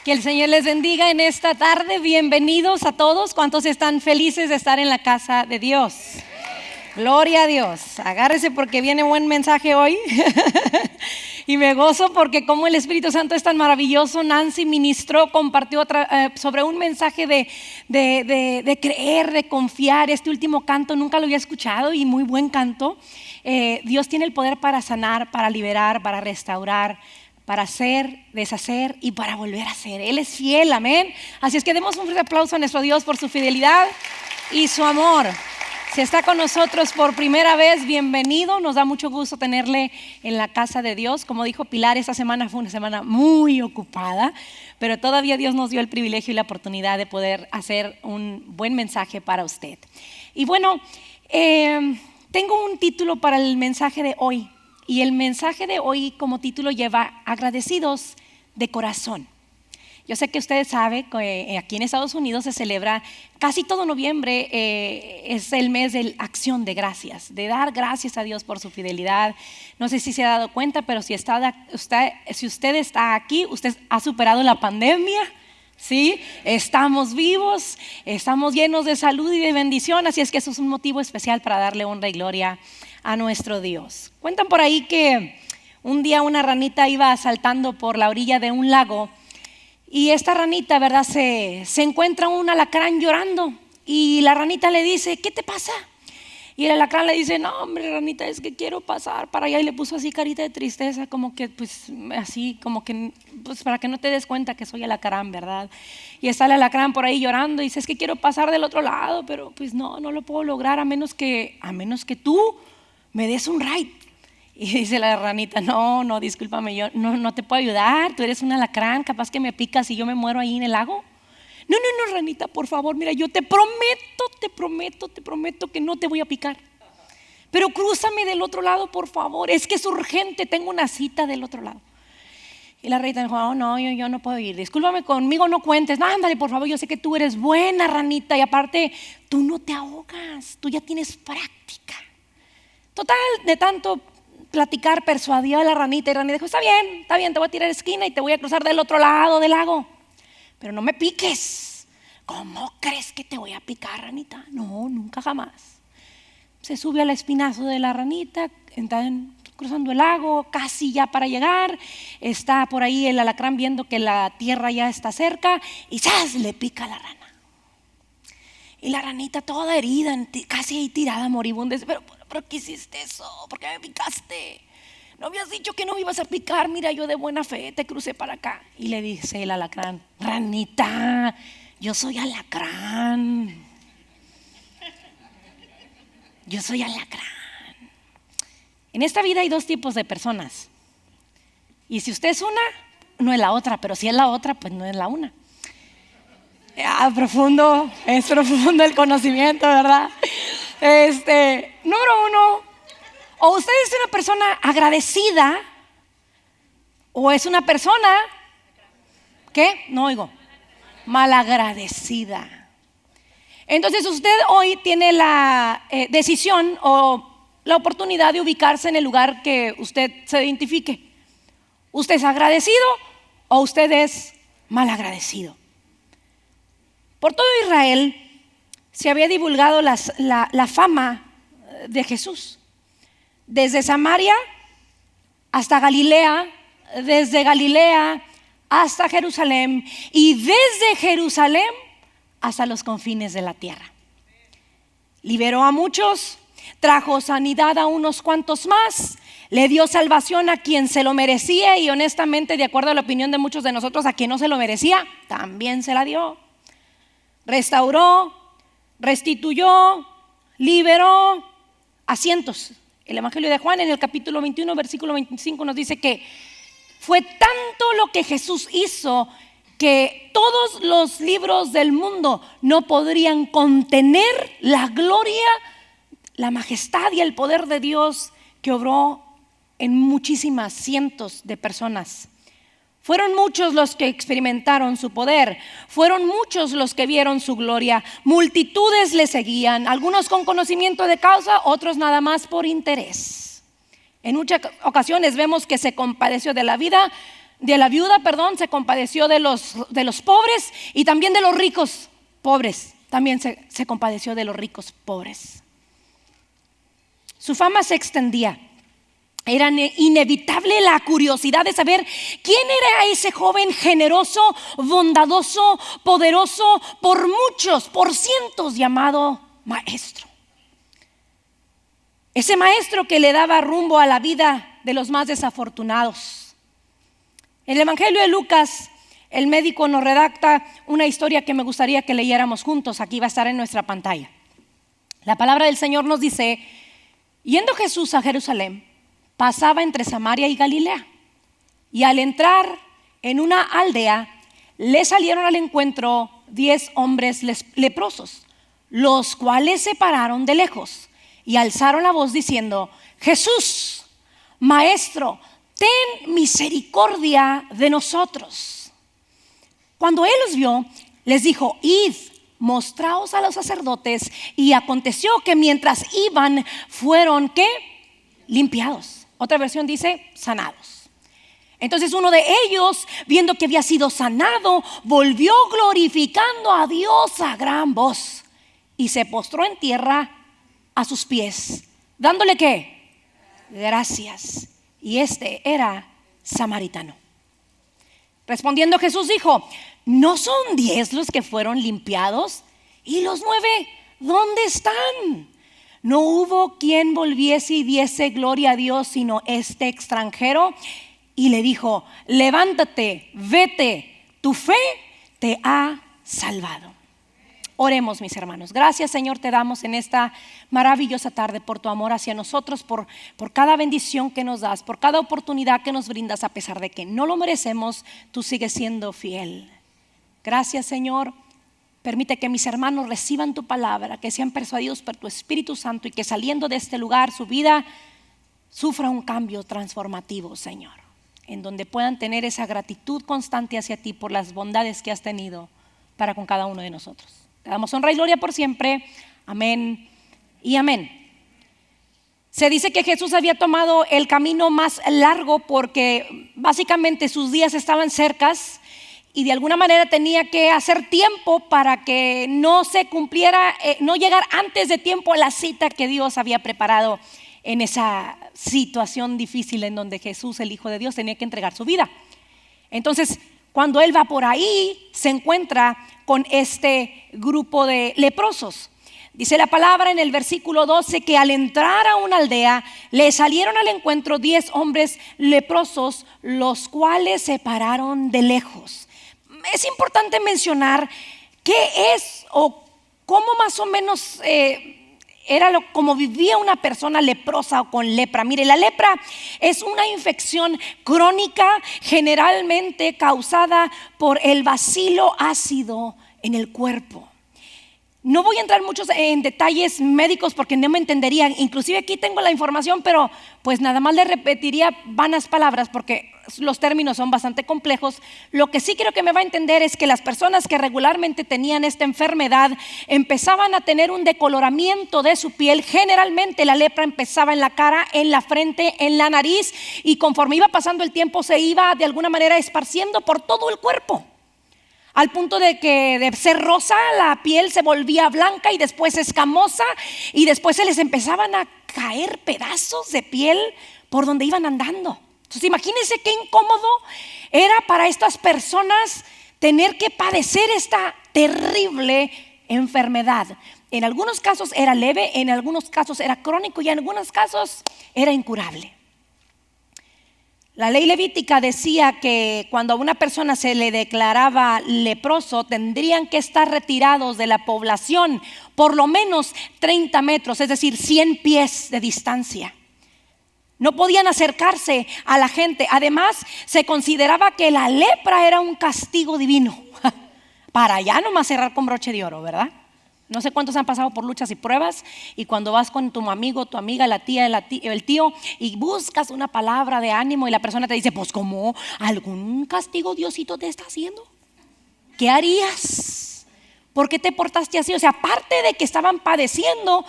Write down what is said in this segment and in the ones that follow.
Que el Señor les bendiga en esta tarde. Bienvenidos a todos. ¿Cuántos están felices de estar en la casa de Dios? Gloria a Dios. Agárrese porque viene buen mensaje hoy. Y me gozo porque como el Espíritu Santo es tan maravilloso. Nancy ministró, compartió sobre un mensaje de creer, de confiar. Este último canto nunca lo había escuchado y muy buen canto. Dios tiene el poder para sanar, para liberar, para restaurar, para hacer, deshacer y para volver a hacer. Él es fiel, amén. Así es que demos un fuerte aplauso a nuestro Dios por su fidelidad y su amor. Si está con nosotros por primera vez, bienvenido. Nos da mucho gusto tenerle en la casa de Dios. Como dijo Pilar, esta semana fue una semana muy ocupada, pero todavía Dios nos dio el privilegio y la oportunidad de poder hacer un buen mensaje para usted. Y bueno, tengo un título para el mensaje de hoy. Y el mensaje de hoy como título lleva agradecidos de corazón. Yo sé que ustedes saben que aquí en Estados Unidos se celebra casi todo noviembre, es el mes de acción de gracias, de dar gracias a Dios por su fidelidad. No sé si se ha dado cuenta, pero si usted está aquí, usted ha superado la pandemia. Sí, estamos vivos, estamos llenos de salud y de bendición, así es que eso es un motivo especial para darle honra y gloria a nuestro Dios. Cuentan por ahí que un día una ranita iba saltando por la orilla de un lago y esta ranita, ¿verdad? Se encuentra un alacrán llorando y la ranita le dice, ¿qué te pasa? Y el alacrán le dice, no hombre ranita, es que quiero pasar para allá, y le puso así carita de tristeza, como que pues así, como que pues para que no te des cuenta que soy alacrán, ¿verdad? Y está el alacrán por ahí llorando y dice, es que quiero pasar del otro lado, pero pues no lo puedo lograr a menos que tú me des un ride. Y dice la ranita, no, discúlpame, yo no te puedo ayudar, tú eres un alacrán, capaz que me picas y yo me muero ahí en el lago. No, ranita, por favor, mira, yo te prometo que no te voy a picar. Pero crúzame del otro lado, por favor, es que es urgente, tengo una cita del otro lado. Y la ranita dijo, oh, no, yo no puedo ir, discúlpame, conmigo no cuentes, no, ándale, por favor, yo sé que tú eres buena ranita y aparte, tú no te ahogas, tú ya tienes práctica. Total, de tanto platicar, persuadió a la ranita y la ranita dijo, está bien, te voy a tirar esquina y te voy a cruzar del otro lado del lago. Pero no me piques. ¿Cómo crees que te voy a picar, ranita? No, nunca jamás. Se sube al espinazo de la ranita, están cruzando el lago, casi ya para llegar. Está por ahí el alacrán viendo que la tierra ya está cerca y ¡zas! Le pica a la rana. Y la ranita toda herida, casi ahí tirada, moribunda. Pero ¿qué hiciste eso? ¿Por qué me picaste? ¿No habías dicho que no me ibas a picar? Mira, yo de buena fe te crucé para acá. Y le dice el alacrán, ranita, yo soy alacrán. Yo soy alacrán. En esta vida hay dos tipos de personas. Y si usted es una, no es la otra. Pero si es la otra, pues no es la una. Es profundo el conocimiento, ¿verdad? Número uno, o usted es una persona agradecida o es una persona, ¿qué? No oigo. Malagradecida. Entonces usted hoy tiene la decisión o la oportunidad de ubicarse en el lugar que usted se identifique. ¿Usted es agradecido o usted es malagradecido? Por todo Israel se había divulgado la fama de Jesús. Desde Samaria hasta Galilea, desde Galilea hasta Jerusalén y desde Jerusalén hasta los confines de la tierra. Liberó a muchos, trajo sanidad a unos cuantos más, le dio salvación a quien se lo merecía y honestamente, de acuerdo a la opinión de muchos de nosotros, a quien no se lo merecía, también se la dio. Restauró, restituyó, liberó a cientos. El Evangelio de Juan en el capítulo 21, versículo 25 nos dice que fue tanto lo que Jesús hizo que todos los libros del mundo no podrían contener la gloria, la majestad y el poder de Dios que obró en muchísimas cientos de personas. Fueron muchos los que experimentaron su poder, fueron muchos los que vieron su gloria, multitudes le seguían, algunos con conocimiento de causa, otros nada más por interés. En muchas ocasiones vemos que se compadeció de la vida de la viuda, perdón, se compadeció de los pobres, y también de los ricos pobres. También se compadeció de los ricos pobres. Su fama se extendía. Era inevitable la curiosidad de saber quién era ese joven generoso, bondadoso, poderoso, por muchos, por cientos llamado maestro. Ese maestro que le daba rumbo a la vida de los más desafortunados. En el Evangelio de Lucas, el médico nos redacta una historia que me gustaría que leyéramos juntos. Aquí va a estar en nuestra pantalla. La palabra del Señor nos dice: yendo Jesús a Jerusalén, pasaba entre Samaria y Galilea, y al entrar en una aldea, le salieron al encuentro 10 hombres leprosos, los cuales se pararon de lejos y alzaron la voz diciendo: Jesús, Maestro, ten misericordia de nosotros. Cuando él los vio, les dijo: id, mostraos a los sacerdotes. Y aconteció que mientras iban, fueron ¿qué? Limpiados. Otra versión dice sanados. Entonces uno de ellos, viendo que había sido sanado, volvió glorificando a Dios a gran voz y se postró en tierra a sus pies, dándole ¿qué? Gracias. Y este era samaritano. Respondiendo Jesús dijo: ¿no son 10 los que fueron limpiados? ¿Y los 9 dónde están? No hubo quien volviese y diese gloria a Dios sino este extranjero. Y le dijo: levántate, vete, tu fe te ha salvado. Oremos, mis hermanos. Gracias, Señor, te damos en esta maravillosa tarde por tu amor hacia nosotros, por cada bendición que nos das, por cada oportunidad que nos brindas. A pesar de que no lo merecemos, tú sigues siendo fiel. Gracias, Señor. Permite que mis hermanos reciban tu palabra, que sean persuadidos por tu Espíritu Santo, y que saliendo de este lugar su vida sufra un cambio transformativo, Señor, en donde puedan tener esa gratitud constante hacia ti por las bondades que has tenido para con cada uno de nosotros. Te damos honra y gloria por siempre. Amén y amén. Se dice que Jesús había tomado el camino más largo porque básicamente sus días estaban cercas y de alguna manera tenía que hacer tiempo para que no se cumpliera, no llegar antes de tiempo a la cita que Dios había preparado en esa situación difícil en donde Jesús, el Hijo de Dios, tenía que entregar su vida. Entonces, cuando él va por ahí, se encuentra con este grupo de leprosos. Dice la palabra en el versículo 12 que al entrar a una aldea, le salieron al encuentro 10 hombres leprosos, los cuales se pararon de lejos. Es importante mencionar qué es o cómo más o menos era como vivía una persona leprosa o con lepra. Mire, la lepra es una infección crónica generalmente causada por el bacilo ácido en el cuerpo. No voy a entrar muchos en detalles médicos porque no me entenderían. Inclusive aquí tengo la información, pero pues nada más le repetiría vanas palabras porque los términos son bastante complejos. Lo que sí creo que me va a entender es que las personas que regularmente tenían esta enfermedad empezaban a tener un decoloramiento de su piel. Generalmente la lepra empezaba en la cara, en la frente, en la nariz, y conforme iba pasando el tiempo se iba de alguna manera esparciendo por todo el cuerpo, al punto de que de ser rosa la piel se volvía blanca y después escamosa, y después se les empezaban a caer pedazos de piel por donde iban andando. Entonces imagínense qué incómodo era para estas personas tener que padecer esta terrible enfermedad. En algunos casos era leve, en algunos casos era crónico y en algunos casos era incurable. La ley levítica decía que cuando a una persona se le declaraba leproso, tendrían que estar retirados de la población por lo menos 30 metros, es decir, 100 pies de distancia. No podían acercarse a la gente. Además, se consideraba que la lepra era un castigo divino. Para allá nomás cerrar con broche de oro, ¿verdad? No sé cuántos han pasado por luchas y pruebas, y cuando vas con tu amigo, tu amiga, la tía, el tío, y buscas una palabra de ánimo y la persona te dice: pues ¿cómo? ¿Algún castigo Diosito te está haciendo? ¿Qué harías? ¿Por qué te portaste así? O sea, aparte de que estaban padeciendo,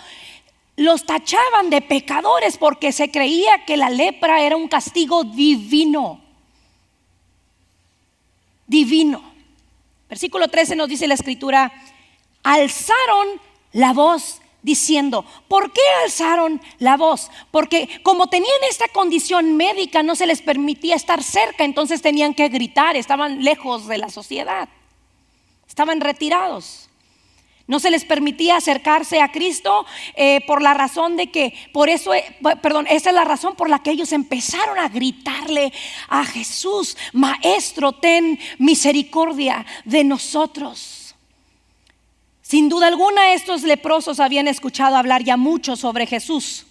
los tachaban de pecadores porque se creía que la lepra era un castigo divino. divino. Versículo 13 nos dice la escritura: alzaron la voz diciendo. ¿Por qué alzaron la voz? Porque como tenían esta condición médica, no se les permitía estar cerca, entonces tenían que gritar. Estaban lejos de la sociedad, estaban retirados. No se les permitía acercarse a Cristo por la razón de que, esa es la razón por la que ellos empezaron a gritarle a Jesús: Maestro, ten misericordia de nosotros. Sin duda alguna, estos leprosos habían escuchado hablar ya mucho sobre Jesús,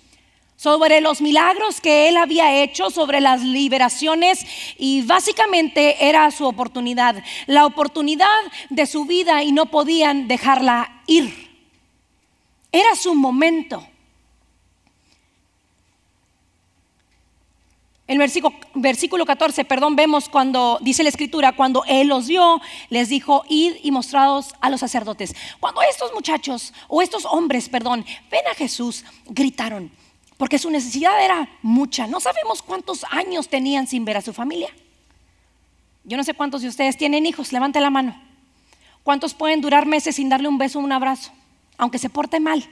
sobre los milagros que Él había hecho, sobre las liberaciones, y básicamente era su oportunidad, la oportunidad de su vida, y no podían dejarla ir. Era su momento. En el versículo 14, vemos cuando dice la escritura: cuando Él los vio, les dijo: id y mostraos a los sacerdotes. Cuando estos muchachos, o estos hombres, ven a Jesús, gritaron, porque su necesidad era mucha. No sabemos cuántos años tenían sin ver a su familia. Yo no sé cuántos de ustedes tienen hijos, levante la mano. ¿Cuántos pueden durar meses sin darle un beso o un abrazo, aunque se porte mal?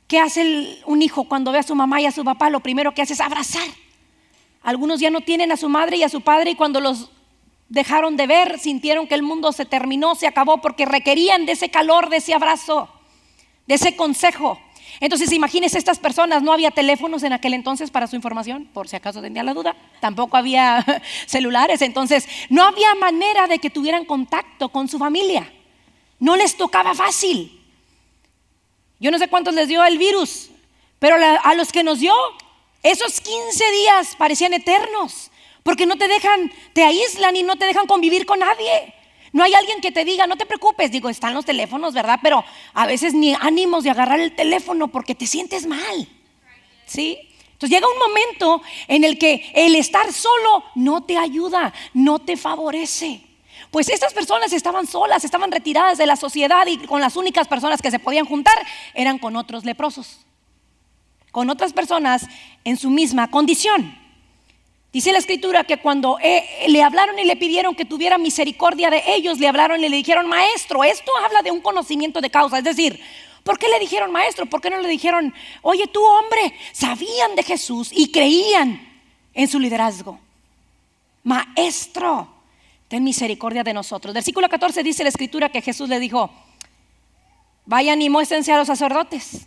¿Qué hace un hijo cuando ve a su mamá y a su papá? Lo primero que hace es abrazar. Algunos ya no tienen a su madre y a su padre, y cuando los dejaron de ver, sintieron que el mundo se terminó, se acabó, porque requerían de ese calor, de ese abrazo, de ese consejo. Entonces imagínense estas personas. No había teléfonos en aquel entonces, para su información, por si acaso tenía la duda. Tampoco había celulares, entonces no había manera de que tuvieran contacto con su familia. No les tocaba fácil. Yo no sé cuántos les dio el virus, pero a los que nos dio, esos 15 días parecían eternos, porque no te dejan, te aíslan y no te dejan convivir con nadie. No hay alguien que te diga: no te preocupes. Digo, están los teléfonos, ¿verdad? Pero a veces ni ánimos de agarrar el teléfono porque te sientes mal, ¿sí? Entonces llega un momento en el que el estar solo no te ayuda, no te favorece. Pues estas personas estaban solas, estaban retiradas de la sociedad, y con las únicas personas que se podían juntar eran con otros leprosos, con otras personas en su misma condición. Dice la escritura que cuando le hablaron y le pidieron que tuviera misericordia de ellos, le hablaron y le dijeron: maestro. Esto habla de un conocimiento de causa. Es decir, ¿por qué le dijeron maestro? ¿Por qué no le dijeron: oye tú, hombre? Sabían de Jesús y creían en su liderazgo. Maestro, ten misericordia de nosotros. Versículo 14 dice la escritura que Jesús le dijo: vayan y muéstrense a los sacerdotes.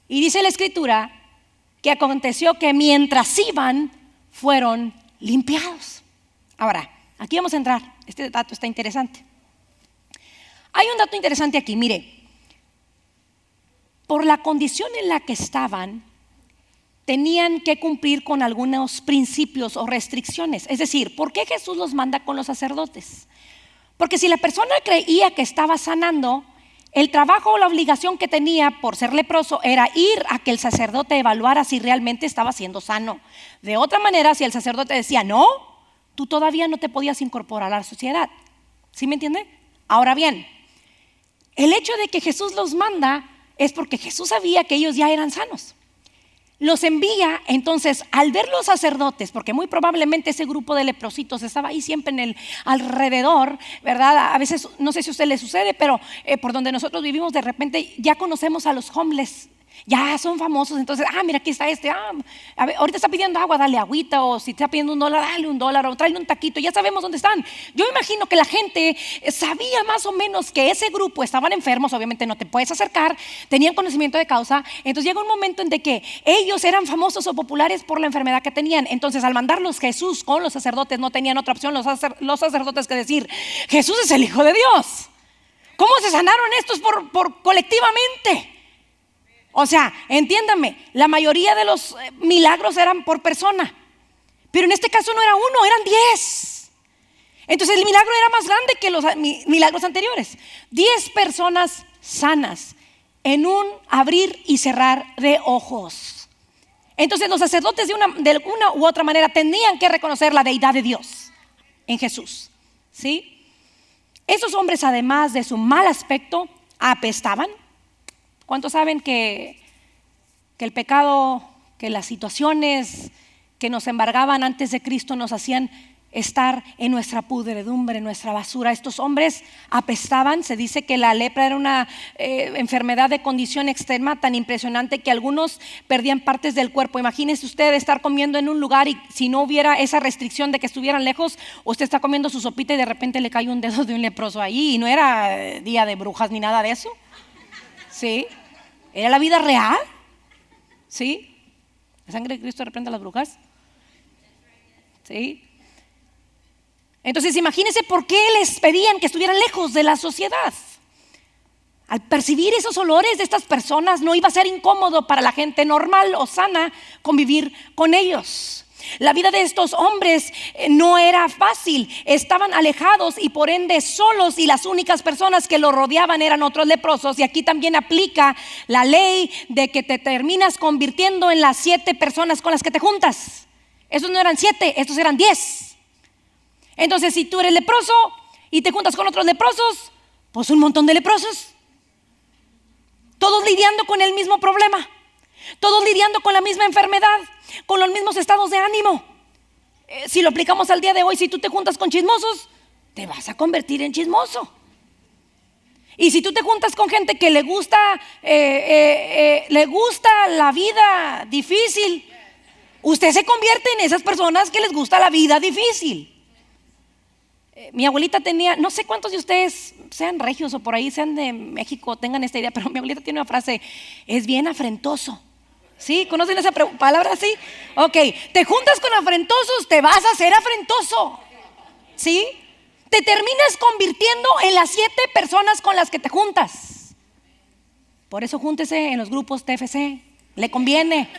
Y dice la escritura que aconteció que mientras iban, fueron limpiados. Ahora, aquí vamos a entrar. Este dato está interesante. Hay un dato interesante aquí. Mire, por la condición en la que estaban, tenían que cumplir con algunos principios o restricciones. Es decir, ¿por qué Jesús los manda con los sacerdotes? Porque si la persona creía que estaba sanando, el trabajo o la obligación que tenía por ser leproso era ir a que el sacerdote evaluara si realmente estaba siendo sano. De otra manera, si el sacerdote decía no, tú todavía no te podías incorporar a la sociedad. ¿Sí me entiende? Ahora bien, el hecho de que Jesús los manda es porque Jesús sabía que ellos ya eran sanos. Los envía. Entonces, al ver los sacerdotes, porque muy probablemente ese grupo de leprositos estaba ahí siempre en el alrededor, ¿verdad? A veces, no sé si a usted le sucede, pero por donde nosotros vivimos, de repente ya conocemos a los homeless. Ya son famosos. Entonces, mira, aquí está este. A ver, ahorita está pidiendo agua, dale agüita. O si está pidiendo $1, dale $1. O tráele un taquito. Ya sabemos dónde están. Yo imagino que la gente sabía más o menos que ese grupo estaban enfermos. Obviamente no te puedes acercar. Tenían conocimiento de causa. Entonces llega un momento en de que ellos eran famosos o populares por la enfermedad que tenían. Entonces, al mandarlos Jesús con los sacerdotes, no tenían otra opción los sacerdotes que decir: Jesús es el Hijo de Dios. ¿Cómo se sanaron estos por colectivamente? O sea, entiéndame, la mayoría de los milagros eran por persona, pero en este caso no era uno, eran 10. Entonces el milagro era más grande que los milagros anteriores. 10 personas sanas en un abrir y cerrar de ojos. Entonces los sacerdotes de una u otra manera tenían que reconocer la deidad de Dios en Jesús, ¿sí? Esos hombres, además de su mal aspecto, apestaban. ¿Cuántos saben que el pecado, que las situaciones que nos embargaban antes de Cristo nos hacían estar en nuestra pudredumbre, en nuestra basura. Estos hombres apestaban. Se dice que la lepra era una enfermedad de condición extrema tan impresionante que algunos perdían partes del cuerpo. Imagínese usted estar comiendo en un lugar y si no hubiera esa restricción de que estuvieran lejos, usted está comiendo su sopita y de repente le cae un dedo de un leproso ahí, y no era día de brujas ni nada de eso. ¿Sí? Era la vida real. ¿Sí? ¿La sangre de Cristo reprende a las brujas? ¿Sí? Entonces imagínense por qué les pedían que estuvieran lejos de la sociedad. Al percibir esos olores de estas personas, no iba a ser incómodo para la gente normal o sana convivir con ellos. La vida de estos hombres no era fácil. Estaban alejados y por ende solos, y las únicas personas que los rodeaban eran otros leprosos. Y aquí también aplica la ley de que te terminas convirtiendo en las 7 personas con las que te juntas. Esos no eran 7, estos eran 10. Entonces, si tú eres leproso y te juntas con otros leprosos, pues un montón de leprosos, todos lidiando con el mismo problema, todos lidiando con la misma enfermedad, con los mismos estados de ánimo. Si lo aplicamos al día de hoy, si tú te juntas con chismosos, te vas a convertir en chismoso. Y si tú te juntas con gente que le gusta la vida difícil, usted se convierte en esas personas que les gusta la vida difícil. Mi abuelita tenía, no sé cuántos de ustedes sean regios o por ahí sean de México, tengan esta idea, pero mi abuelita tiene una frase: es bien afrentoso. ¿Sí? ¿Conocen esa palabra así? Ok, te juntas con afrentosos, te vas a hacer afrentoso. ¿Sí? Te terminas convirtiendo en las 7 personas con las que te juntas. Por eso júntese en los grupos TFC. Le conviene.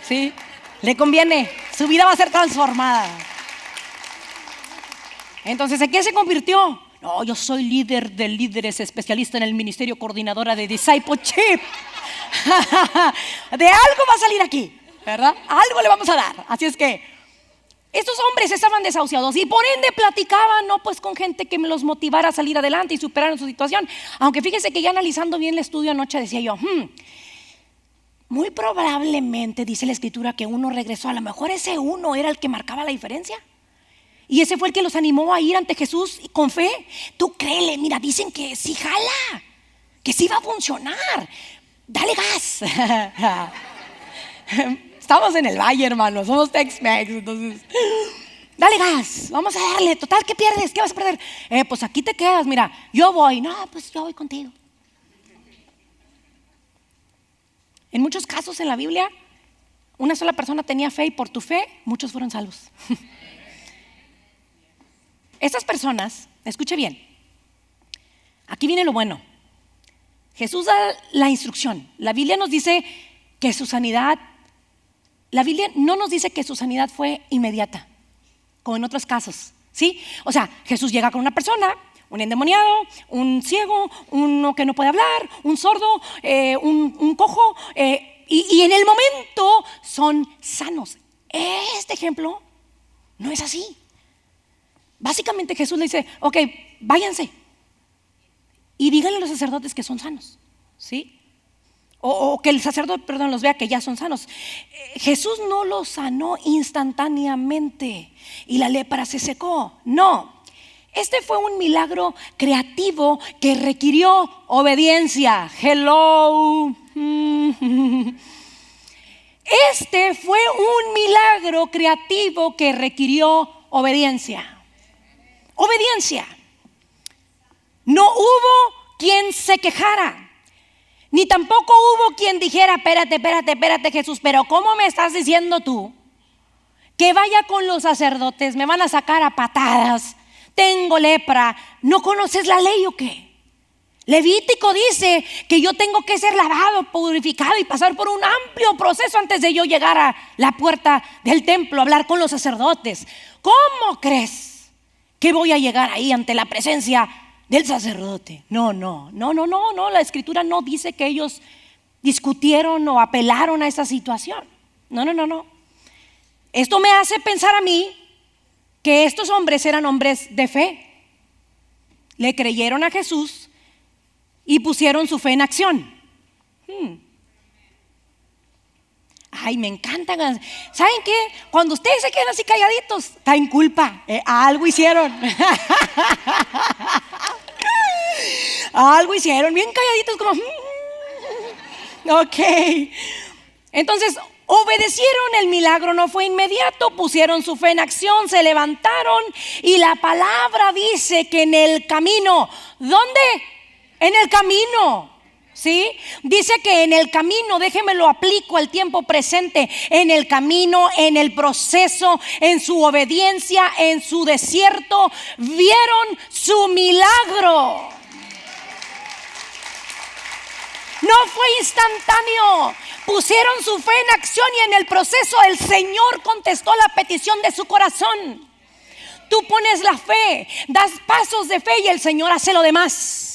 ¿Sí? Le conviene. Su vida va a ser transformada. Entonces, ¿en qué se convirtió? No, yo soy líder de líderes, especialista en el ministerio, coordinadora de discipleship. De algo va a salir aquí, ¿verdad? Algo le vamos a dar. Así es que estos hombres estaban desahuciados y por ende platicaban, ¿no? Pues con gente que me los motivara a salir adelante y superar su situación. Aunque fíjense que ya analizando bien el estudio anoche decía yo, muy probablemente dice la escritura que uno regresó. A lo mejor ese uno era el que marcaba la diferencia. Y ese fue el que los animó a ir ante Jesús con fe. Tú créele, mira, dicen que sí jala, que sí va a funcionar. Dale gas. Estamos en el valle, hermano, somos Tex-Mex, entonces dale gas, vamos a darle. Total, ¿qué pierdes? ¿Qué vas a perder? Pues aquí te quedas, mira, yo voy. No, pues yo voy contigo. En muchos casos en la Biblia, una sola persona tenía fe y por tu fe muchos fueron salvos. Estas personas, escuche bien, aquí viene lo bueno. Jesús da la instrucción. La Biblia nos dice que su sanidad, la Biblia no nos dice que su sanidad fue inmediata, como en otros casos, ¿sí? O sea, Jesús llega con una persona, un endemoniado, un ciego, uno que no puede hablar, un sordo, un cojo, y en el momento son sanos. Este ejemplo no es así. Básicamente Jesús le dice, ok, váyanse y díganle a los sacerdotes que son sanos, ¿sí? O que el sacerdote, los vea que ya son sanos. Jesús no los sanó instantáneamente y la lepra se secó. No, este fue un milagro creativo que requirió obediencia. Hello. Este fue un milagro creativo que requirió obediencia. Obediencia. No hubo quien se quejara, ni tampoco hubo quien dijera, espérate Jesús, pero ¿cómo me estás diciendo tú que vaya con los sacerdotes? Me van a sacar a patadas, tengo lepra. ¿No conoces la ley o qué? Levítico dice que yo tengo que ser lavado, purificado y pasar por un amplio proceso antes de yo llegar a la puerta del templo a hablar con los sacerdotes. ¿Cómo crees que voy a llegar ahí ante la presencia del sacerdote? No, la escritura no dice que ellos discutieron o apelaron a esa situación. No. Esto me hace pensar a mí que estos hombres eran hombres de fe. Le creyeron a Jesús y pusieron su fe en acción. Ay, me encantan. ¿Saben qué? Cuando ustedes se quedan así calladitos, está en culpa. Algo hicieron. Algo hicieron, bien calladitos como... Ok. Entonces, obedecieron, el milagro no fue inmediato, pusieron su fe en acción, se levantaron y la palabra dice que en el camino, ¿dónde? En el camino. ¿Sí? Dice que en el camino, déjeme lo aplico al tiempo presente, en el camino, en el proceso, en su obediencia, en su desierto, vieron su milagro. No fue instantáneo. Pusieron su fe en acción y en el proceso el Señor contestó la petición de su corazón. Tú pones la fe, das pasos de fe y el Señor hace lo demás.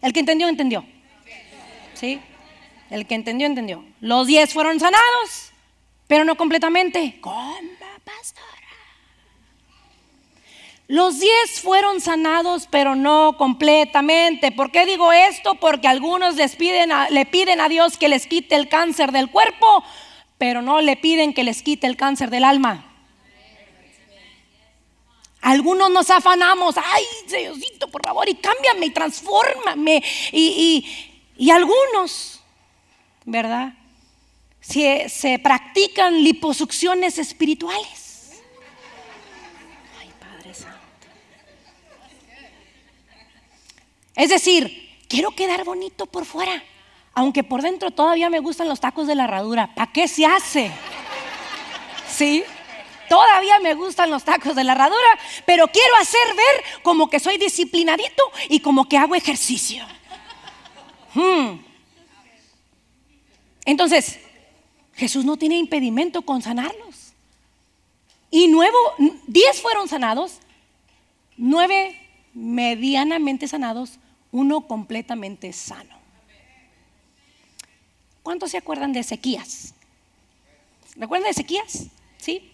El que entendió, entendió. ¿Sí? El que entendió, entendió. Los 10 fueron sanados, pero no completamente. ¿Cómo, pastora? Los 10 fueron sanados, pero no completamente. ¿Por qué digo esto? Porque algunos le piden a Dios que les quite el cáncer del cuerpo, pero no le piden que les quite el cáncer del alma. Algunos nos afanamos, ay, Diosito, por favor, y cámbiame y transfórmame. Y algunos, ¿verdad? Se practican liposucciones espirituales. Ay, Padre Santo. Es decir, quiero quedar bonito por fuera, aunque por dentro todavía me gustan los tacos de la herradura. ¿Para qué se hace? ¿Sí? Todavía me gustan los tacos de la herradura, pero quiero hacer ver como que soy disciplinadito y como que hago ejercicio. Entonces, Jesús no tiene impedimento con sanarlos. Y 10 fueron sanados, 9 medianamente sanados, 1 completamente sano. ¿Cuántos se acuerdan de Ezequías? ¿Recuerdan de Ezequías? ¿Sí?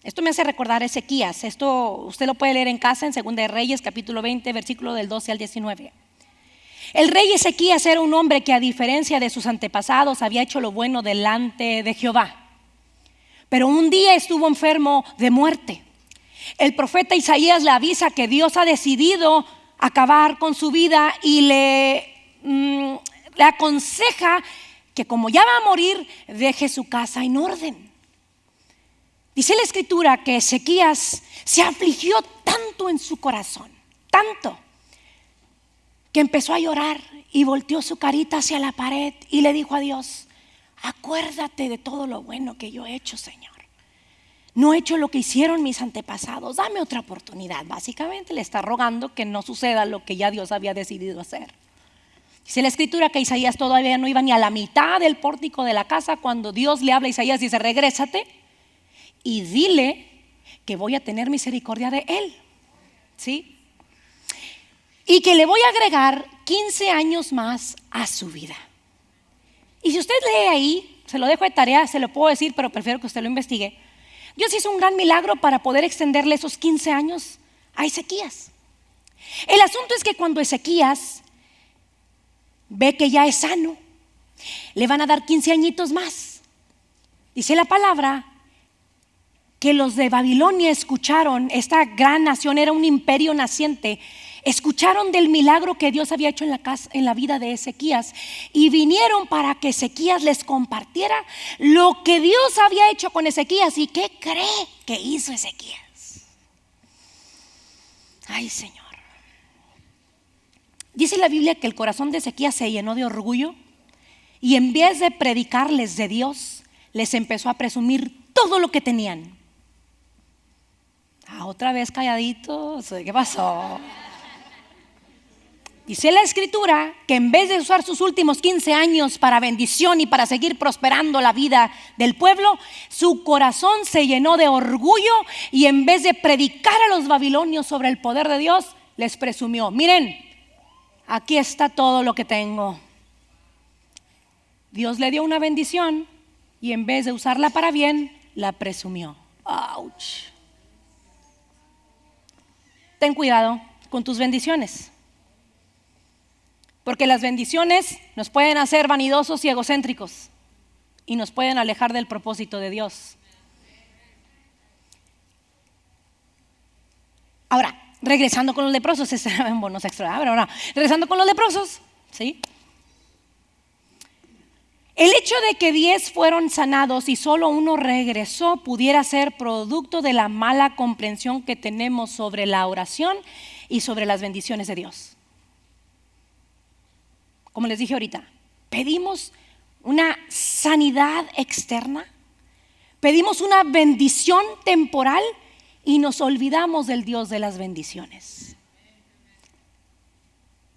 Esto me hace recordar a Ezequías. Esto usted lo puede leer en casa en 2 de Reyes, capítulo 20, versículo del 12 al 19. El rey Ezequías era un hombre que, a diferencia de sus antepasados, había hecho lo bueno delante de Jehová. Pero un día estuvo enfermo de muerte. El profeta Isaías le avisa que Dios ha decidido acabar con su vida y le aconseja que, como ya va a morir, deje su casa en orden. Dice la escritura que Ezequías se afligió tanto en su corazón, tanto, que empezó a llorar y volteó su carita hacia la pared y le dijo a Dios: acuérdate de todo lo bueno que yo he hecho, Señor. No he hecho lo que hicieron mis antepasados, dame otra oportunidad. Básicamente le está rogando que no suceda lo que ya Dios había decidido hacer. Dice la escritura que Isaías todavía no iba ni a la mitad del pórtico de la casa cuando Dios le habla a Isaías y dice: regrésate y dile que voy a tener misericordia de él. ¿Sí? Y que le voy a agregar 15 años más a su vida. Y si usted lee ahí, se lo dejo de tarea, se lo puedo decir, pero prefiero que usted lo investigue. Dios hizo un gran milagro para poder extenderle esos 15 años a Ezequías. El asunto es que cuando Ezequías ve que ya es sano, le van a dar 15 añitos más. Dice la palabra que los de Babilonia escucharon, esta gran nación era un imperio naciente, escucharon del milagro que Dios había hecho en la vida de Ezequías y vinieron para que Ezequías les compartiera lo que Dios había hecho con Ezequías. ¿Y qué cree que hizo Ezequías? Ay, Señor. Dice la Biblia que el corazón de Ezequías se llenó de orgullo y en vez de predicarles de Dios, les empezó a presumir todo lo que tenían. Otra vez calladitos, ¿qué pasó? Dice la escritura que en vez de usar sus últimos 15 años para bendición y para seguir prosperando la vida del pueblo, su corazón se llenó de orgullo y en vez de predicar a los babilonios sobre el poder de Dios, les presumió: miren, aquí está todo lo que tengo. Dios le dio una bendición y en vez de usarla para bien, la presumió. ¡Auch! Ten cuidado con tus bendiciones, porque las bendiciones nos pueden hacer vanidosos y egocéntricos. y nos pueden alejar del propósito de Dios. Ahora, regresando con los leprosos, ese era un bonus extra, pero ahora, regresando con los leprosos, ¿sí? El hecho de que 10 fueron sanados y solo uno regresó pudiera ser producto de la mala comprensión que tenemos sobre la oración y sobre las bendiciones de Dios. Como les dije ahorita, pedimos una sanidad externa, pedimos una bendición temporal y nos olvidamos del Dios de las bendiciones.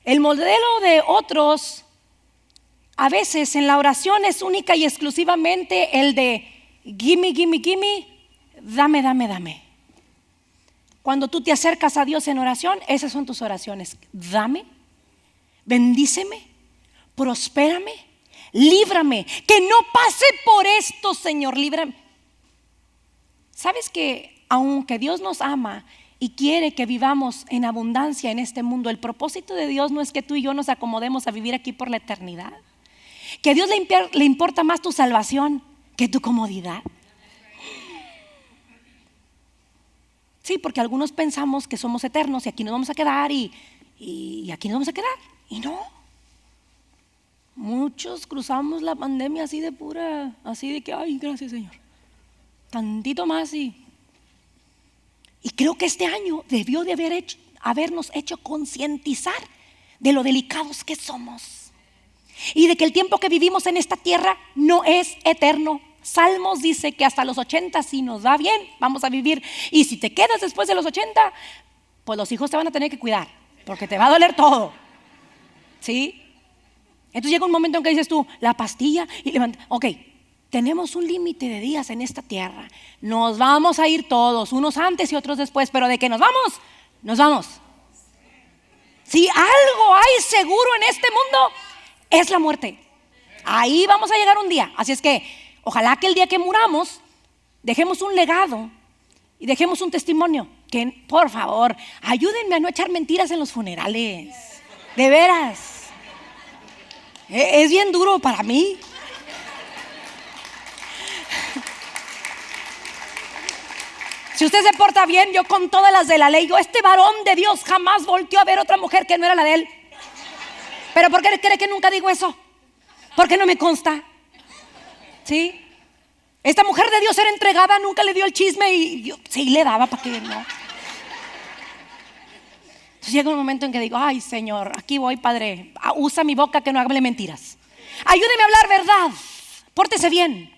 El modelo de otros a veces en la oración es única y exclusivamente el de gimme, gimme, gimme, dame, dame, dame. Cuando tú te acercas a Dios en oración, esas son tus oraciones. Dame, bendíceme, prospérame, líbrame, que no pase por esto, Señor, líbrame. ¿Sabes que aunque Dios nos ama y quiere que vivamos en abundancia en este mundo, el propósito de Dios no es que tú y yo nos acomodemos a vivir aquí por la eternidad? Que a Dios le importa más tu salvación que tu comodidad. Sí, porque algunos pensamos que somos eternos y aquí nos vamos a quedar y aquí nos vamos a quedar. Y no. Muchos cruzamos la pandemia así de pura, así de que, ay, gracias Señor. Tantito más y creo que este año debió de habernos hecho concientizar de lo delicados que somos. Y de que el tiempo que vivimos en esta tierra no es eterno. Salmos dice que hasta los 80, si nos va bien, vamos a vivir. Y si te quedas después de los 80, pues los hijos te van a tener que cuidar, porque te va a doler todo. ¿Sí? Entonces llega un momento en que dices tú, la pastilla y levanta. Ok, tenemos un límite de días en esta tierra. Nos vamos a ir todos, unos antes y otros después. Pero de que nos vamos, nos vamos. Si algo hay seguro en este mundo, es la muerte. Ahí vamos a llegar un día. Así es que ojalá que el día que muramos dejemos un legado y dejemos un testimonio. Que por favor, ayúdenme a no echar mentiras en los funerales. De veras. Es bien duro para mí. Si usted se porta bien, yo con todas las de la ley, yo, este varón de Dios jamás volteó a ver otra mujer que no era la de él. ¿Pero por qué cree que nunca digo eso? Porque no me consta. ¿Sí? Esta mujer de Dios era entregada, nunca le dio el chisme y yo, sí le daba para que no. Entonces llega un momento en que digo, ay Señor, aquí voy, Padre, usa mi boca que no hable mentiras. Ayúdeme a hablar verdad, pórtese bien.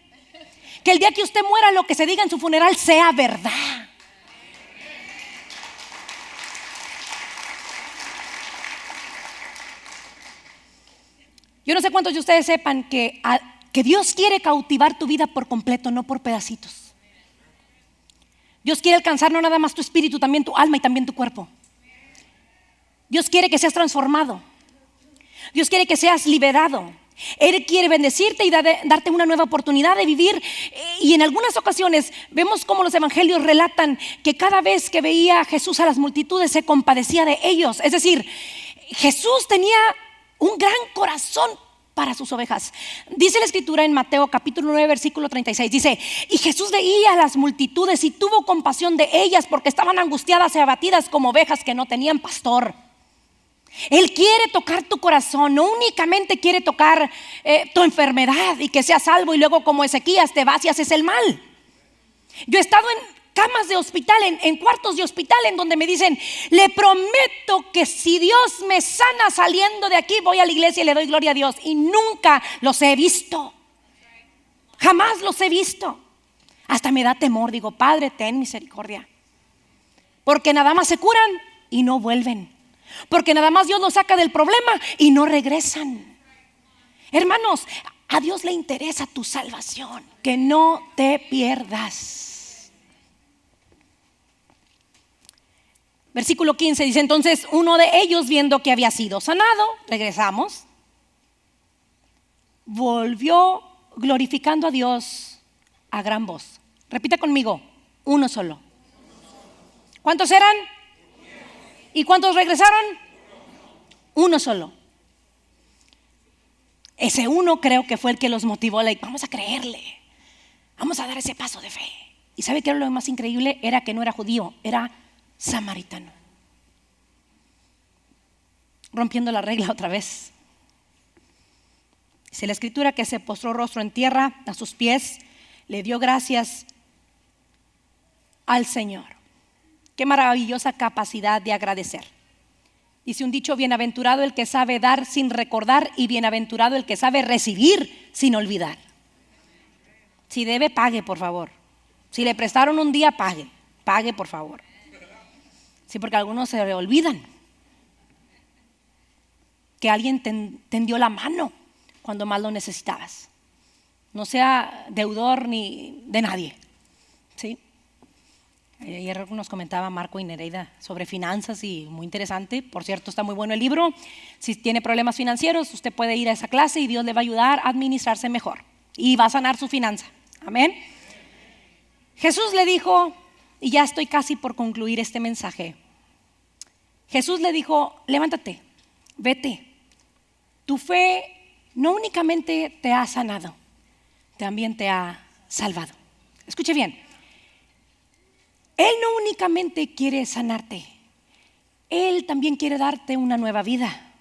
Que el día que usted muera, lo que se diga en su funeral sea verdad. Yo no sé cuántos de ustedes sepan que Dios quiere cautivar tu vida por completo, no por pedacitos. Dios quiere alcanzar no nada más tu espíritu, también tu alma y también tu cuerpo. Dios quiere que seas transformado. Dios quiere que seas liberado. Él quiere bendecirte y darte una nueva oportunidad de vivir. Y en algunas ocasiones vemos cómo los evangelios relatan que cada vez que veía a Jesús a las multitudes se compadecía de ellos. Es decir, Jesús tenía un gran corazón para sus ovejas. Dice la escritura en Mateo capítulo 9 versículo 36. Dice, y Jesús veía a las multitudes y tuvo compasión de ellas porque estaban angustiadas y abatidas como ovejas que no tenían pastor. Él quiere tocar tu corazón, no únicamente quiere tocar tu enfermedad y que seas salvo y luego como Ezequías te vas y haces el mal. Yo he estado en camas de hospital, en cuartos de hospital en donde me dicen, le prometo que si Dios me sana saliendo de aquí voy a la iglesia y le doy gloria a Dios. Y nunca los he visto, jamás los he visto. Hasta me da temor, digo, Padre, ten misericordia. Porque nada más se curan y no vuelven. Porque nada más Dios los saca del problema y no regresan. Hermanos, a Dios le interesa tu salvación, que no te pierdas. Versículo 15 dice, entonces uno de ellos, viendo que había sido sanado, regresamos, volvió glorificando a Dios a gran voz. Repita conmigo, uno solo. ¿Cuántos eran? ¿Y cuántos regresaron? Uno solo. ese uno creo que fue el que los motivó, vamos a creerle, vamos a dar ese paso de fe. ¿Y sabe qué era lo más increíble? Era que no era judío, era samaritano. Rompiendo la regla otra vez. Dice la escritura que se postró rostro en tierra a sus pies, le dio gracias al Señor. Qué maravillosa capacidad de agradecer. Dice un dicho: bienaventurado el que sabe dar sin recordar, y bienaventurado el que sabe recibir sin olvidar. Si debe, pague, por favor. Si le prestaron un día, pague por favor. Sí, porque algunos se le olvidan que alguien tendió la mano cuando más lo necesitabas. No sea deudor ni de nadie, ¿sí? Ayer nos comentaba Marco y Nereida sobre finanzas y muy interesante. Por cierto, está muy bueno el libro. Si tiene problemas financieros, usted puede ir a esa clase y Dios le va a ayudar a administrarse mejor y va a sanar su finanza. Amén. Jesús le dijo, y ya estoy casi por concluir este mensaje. Jesús le dijo: levántate, vete. Tu fe no únicamente te ha sanado, también te ha salvado. Escuche bien. Él no únicamente quiere sanarte, Él también quiere darte una nueva vida,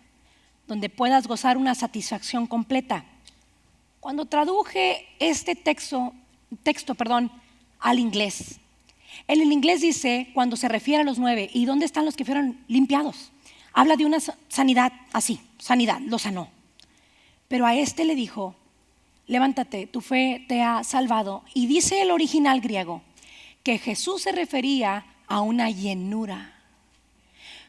donde puedas gozar una satisfacción completa. Cuando traduje este texto, al inglés, en el inglés dice, cuando se refiere a los 9, ¿y dónde están los que fueron limpiados? Habla de una sanidad así, sanidad, lo sanó. Pero a este le dijo: levántate, tu fe te ha salvado. Y dice el original griego que Jesús se refería a una llenura.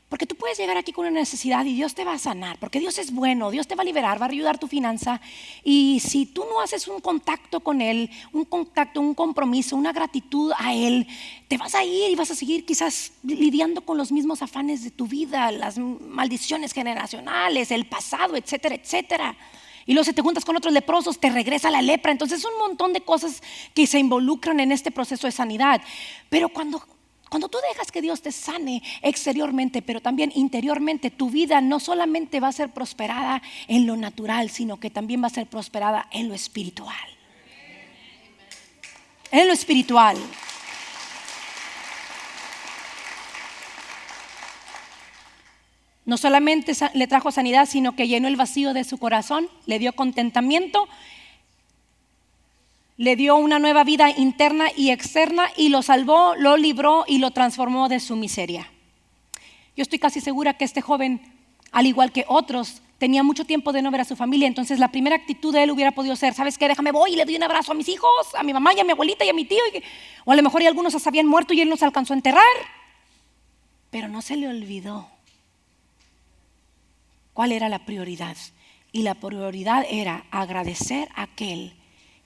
Porque tú puedes llegar aquí con una necesidad y Dios te va a sanar, porque Dios es bueno, Dios te va a liberar, va a ayudar tu finanza. Y si tú no haces un contacto con Él, un compromiso, una gratitud a Él, te vas a ir y vas a seguir quizás lidiando con los mismos afanes de tu vida, las maldiciones generacionales, el pasado, etcétera, etcétera. Y luego si te juntas con otros leprosos, te regresa la lepra. Entonces un montón de cosas que se involucran en este proceso de sanidad. Pero cuando tú dejas que Dios te sane exteriormente, pero también interiormente, tu vida no solamente va a ser prosperada en lo natural, sino que también va a ser prosperada en lo espiritual. En lo espiritual. No solamente le trajo sanidad, sino que llenó el vacío de su corazón, le dio contentamiento, le dio una nueva vida interna y externa, y lo salvó, lo libró y lo transformó de su miseria. Yo estoy casi segura que este joven, al igual que otros, tenía mucho tiempo de no ver a su familia. Entonces la primera actitud de él hubiera podido ser: ¿sabes qué? Déjame voy y le doy un abrazo a mis hijos, a mi mamá y a mi abuelita y a mi tío. O a lo mejor algunos hasta habían muerto y él los alcanzó a enterrar. Pero no se le olvidó cuál era la prioridad. Y la prioridad era agradecer a aquel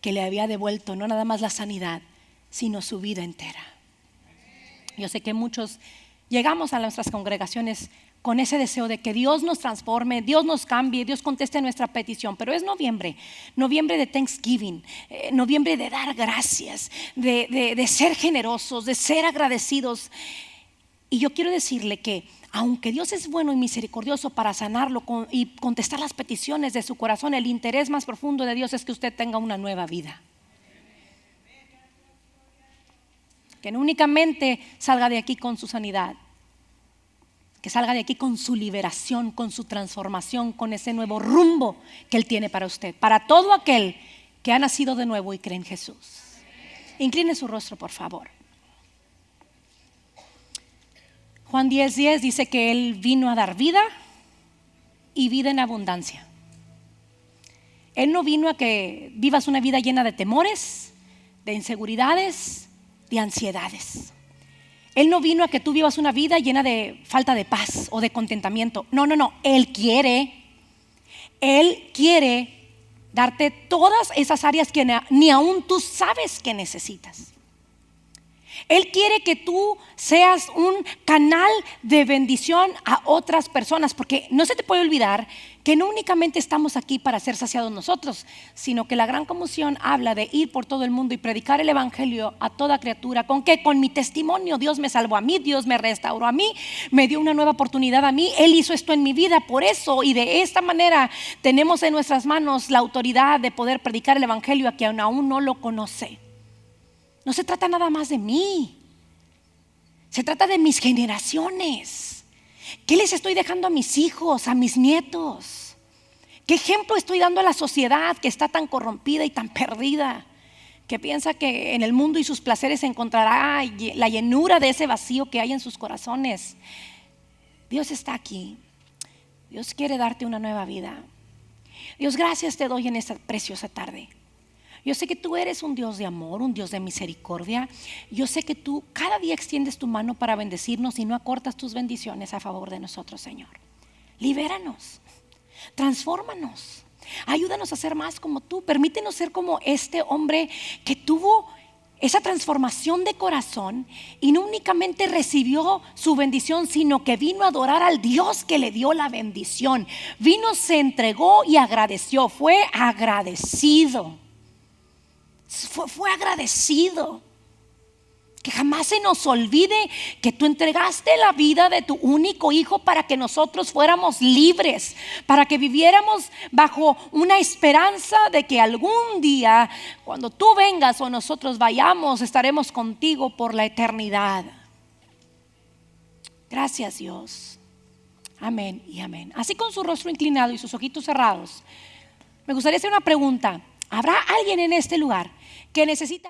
que le había devuelto no nada más la sanidad, sino su vida entera. Yo sé que muchos llegamos a nuestras congregaciones con ese deseo de que Dios nos transforme, Dios nos cambie, Dios conteste nuestra petición. Pero es noviembre de Thanksgiving, noviembre de dar gracias, de ser generosos, de ser agradecidos. Y yo quiero decirle que aunque Dios es bueno y misericordioso para sanarlo y contestar las peticiones de su corazón, el interés más profundo de Dios es que usted tenga una nueva vida. Que no únicamente salga de aquí con su sanidad, que salga de aquí con su liberación, con su transformación, con ese nuevo rumbo que Él tiene para usted, para todo aquel que ha nacido de nuevo y cree en Jesús. Incline su rostro, por favor. Juan 10:10 dice que Él vino a dar vida y vida en abundancia. Él no vino a que vivas una vida llena de temores, de inseguridades, de ansiedades. Él no vino a que tú vivas una vida llena de falta de paz o de contentamiento. No. Él quiere darte todas esas áreas que ni aún tú sabes que necesitas. Él quiere que tú seas un canal de bendición a otras personas, porque no se te puede olvidar que no únicamente estamos aquí para ser saciados nosotros, sino que la Gran Comisión habla de ir por todo el mundo y predicar el evangelio a toda criatura. ¿Con qué? Con mi testimonio. Dios me salvó a mí, Dios me restauró a mí, me dio una nueva oportunidad a mí, Él hizo esto en mi vida. Por eso y de esta manera tenemos en nuestras manos la autoridad de poder predicar el evangelio a quien aún no lo conoce. No se trata nada más de mí, se trata de mis generaciones. ¿Qué les estoy dejando a mis hijos, a mis nietos? ¿Qué ejemplo estoy dando a la sociedad que está tan corrompida y tan perdida, que piensa que en el mundo y sus placeres encontrará la llenura de ese vacío que hay en sus corazones? Dios está aquí. Dios quiere darte una nueva vida. Dios, gracias te doy en esta preciosa tarde. Yo sé que tú eres un Dios de amor, un Dios de misericordia. Yo sé que tú cada día extiendes tu mano para bendecirnos y no acortas tus bendiciones a favor de nosotros, Señor. Libéranos, transfórmanos, ayúdanos a ser más como tú. Permítenos ser como este hombre que tuvo esa transformación de corazón y no únicamente recibió su bendición, sino que vino a adorar al Dios que le dio la bendición. Vino, se entregó y agradeció, fue agradecido. Fue agradecido. Que jamás se nos olvide que tú entregaste la vida de tu único hijo para que nosotros fuéramos libres, para que viviéramos bajo una esperanza de que algún día, cuando tú vengas o nosotros vayamos, estaremos contigo por la eternidad. Gracias, Dios. Amén y amén. Así, con su rostro inclinado y sus ojitos cerrados, me gustaría hacer una pregunta. ¿Habrá alguien en este lugar que necesita